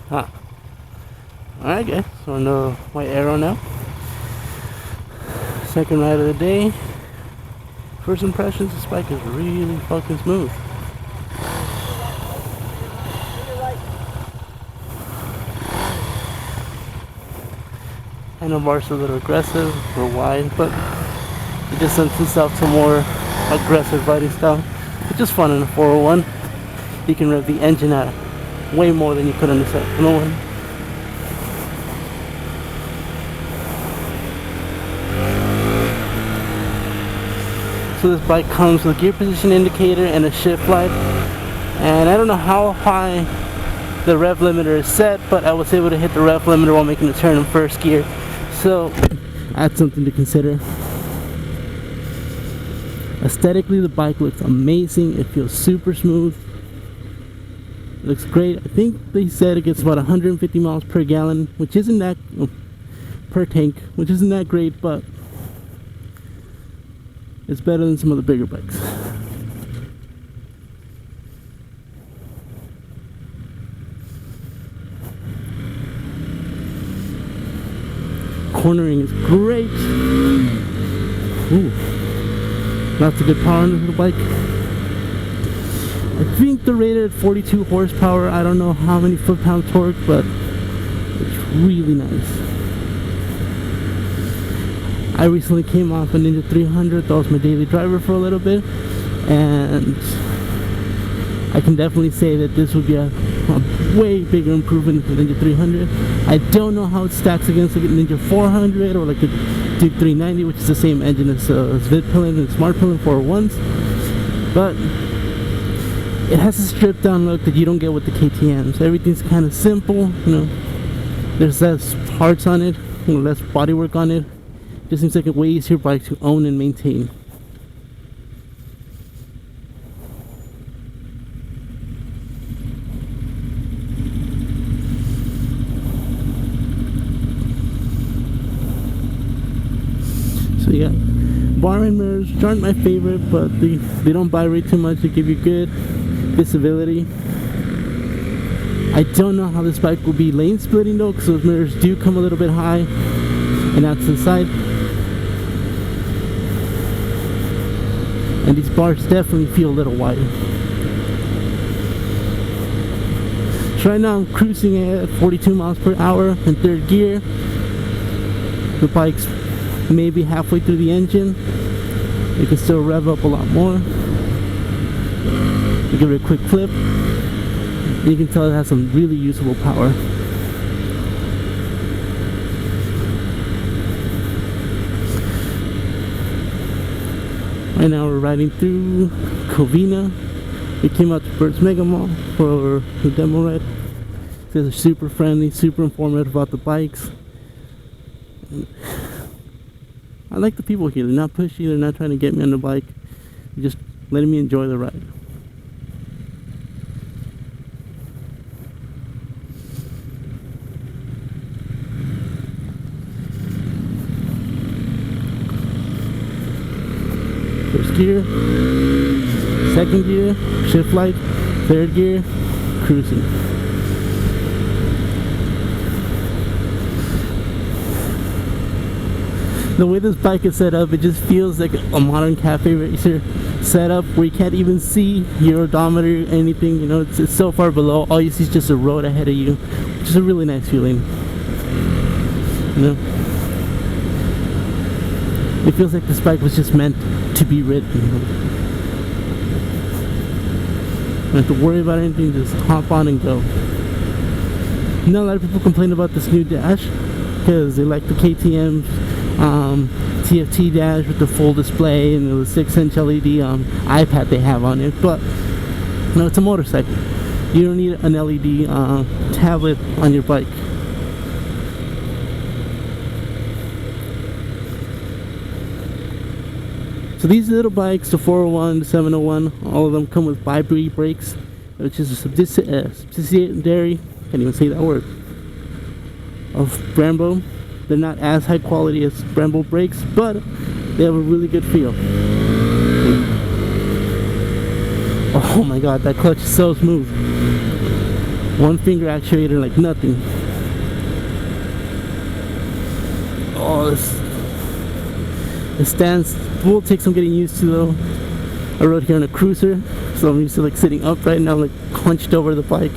Huh. Alright guys, so on the white arrow now. Second ride of the day. First impressions, this bike is really fucking smooth. Handlebars are a little aggressive or wide, but it just lends itself to more aggressive riding style, which is fun in a 401. You can rev the engine out way more than you could on the 701. So this bike comes with a gear position indicator and a shift light, and I don't know how high the rev limiter is set, but I was able to hit the rev limiter while making a turn in first gear, so that's something to consider. Aesthetically, the bike looks amazing. It feels super smooth. It looks great. I think they said it gets about 150 miles per gallon, which isn't that per tank, which isn't that great, but it's better than some of the bigger bikes. Cornering is great. Ooh. Lots of good power under the bike. I think they're rated at 42 horsepower. I don't know how many foot-pound torque, but it's really nice. I recently came off a Ninja 300. That was my daily driver for a little bit, and I can definitely say that this would be a way bigger improvement than the Ninja 300. I don't know how it stacks against like a Ninja 400 or like the Duke 390, which is the same engine as vitpilen and SmartPilen 401s, but it has a stripped down look that you don't get with the KTMs. Everything's kind of simple, you know. There's less parts on it, less bodywork on it. Just seems like a way easier bike to own and maintain. So yeah, bar and mirrors, which aren't my favorite, but they don't vibrate too much. They give you good visibility. I don't know how this bike will be lane splitting though, because those mirrors do come a little bit high and out to the side. And these bars definitely feel a little wider. So right now I'm cruising at 42 miles per hour in third gear. The bike's maybe halfway through the engine. You can still rev up a lot more. You give it a quick flip. You can tell it has some really usable power. Right now we're riding through Covina. We came out to Berts Mega Mall for the demo ride. They're super friendly, super informative about the bikes. I like the people here. They're not pushy, they're not trying to get me on the bike. They're just letting me enjoy the ride. First gear, second gear, shift light, third gear, cruising. The way this bike is set up, it just feels like a modern cafe racer setup where you can't even see your odometer or anything. You know, it's so far below. All you see is just a road ahead of you, which is a really nice feeling. You know, it feels like this bike was just meant to be ridden. You know? You don't have to worry about anything, just hop on and go. You know, a lot of people complain about this new dash because they like the KTM's TFT dash with the full display and the 6-inch LED iPad they have on it, but no, it's a motorcycle. You don't need an LED tablet on your bike. So these little bikes, the 401, the 701, all of them come with Vibri brakes, which is a subsidiary, can't even say that word, of Brembo. They're not as high quality as Brembo brakes, but they have a really good feel. Oh my god, that clutch is so smooth. One finger actuator like nothing. Oh, this stance will take some getting used to though. I rode here on a cruiser, so I'm used to like sitting upright, now I'm like hunched over the bike.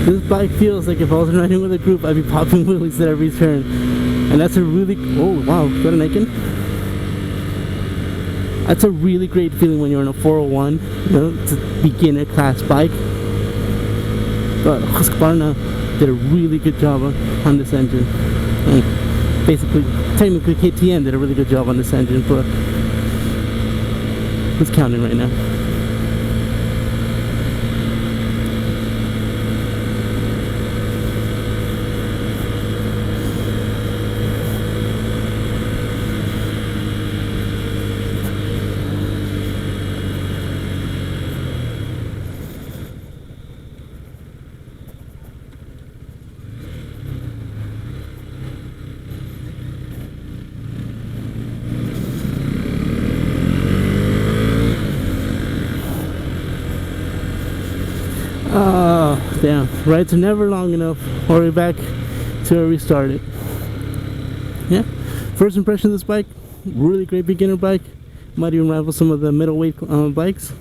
This bike feels like if I wasn't riding with a group, I'd be popping wheelies at every turn. And that's a really, oh wow, is that an Aiken? That's a really great feeling when you're on a 401, you know, it's a beginner class bike. But Husqvarna did a really good job on this engine. And basically, technically KTM did a really good job on this engine, but who's counting right now? Oh, damn. Rides are never long enough. All the way back to where we started. Yeah. First impression of this bike, really great beginner bike. Might even rival some of the middleweight bikes.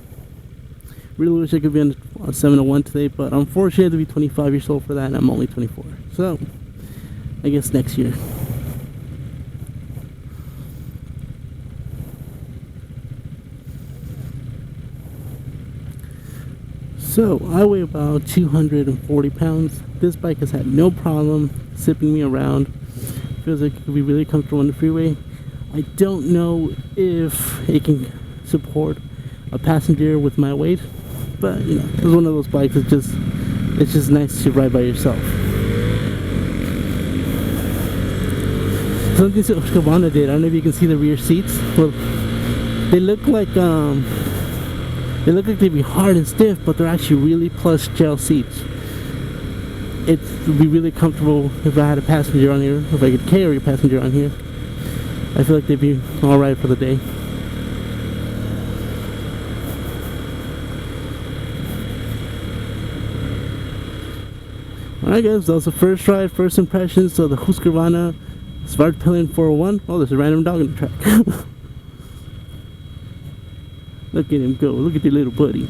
Really wish I could be on a 701 today, but unfortunately I have to be 25 years old for that, and I'm only 24. So, I guess next year. So, I weigh about 240 pounds. This bike has had no problem zipping me around. Feels like it could be really comfortable on the freeway. I don't know if it can support a passenger with my weight, but you know, it's one of those bikes that it's just nice to ride by yourself. Something Husqvarna did, I don't know if you can see the rear seats. Well, they look like they'd be hard and stiff, but they're actually really plush gel seats. It would be really comfortable if I had a passenger on here, if I could carry a passenger on here. I feel like they'd be alright for the day. Alright guys, that was the first ride, first impressions of the Husqvarna vitpilen 401. Oh, there's a random dog in the track. Look at him go, look at the little buddy.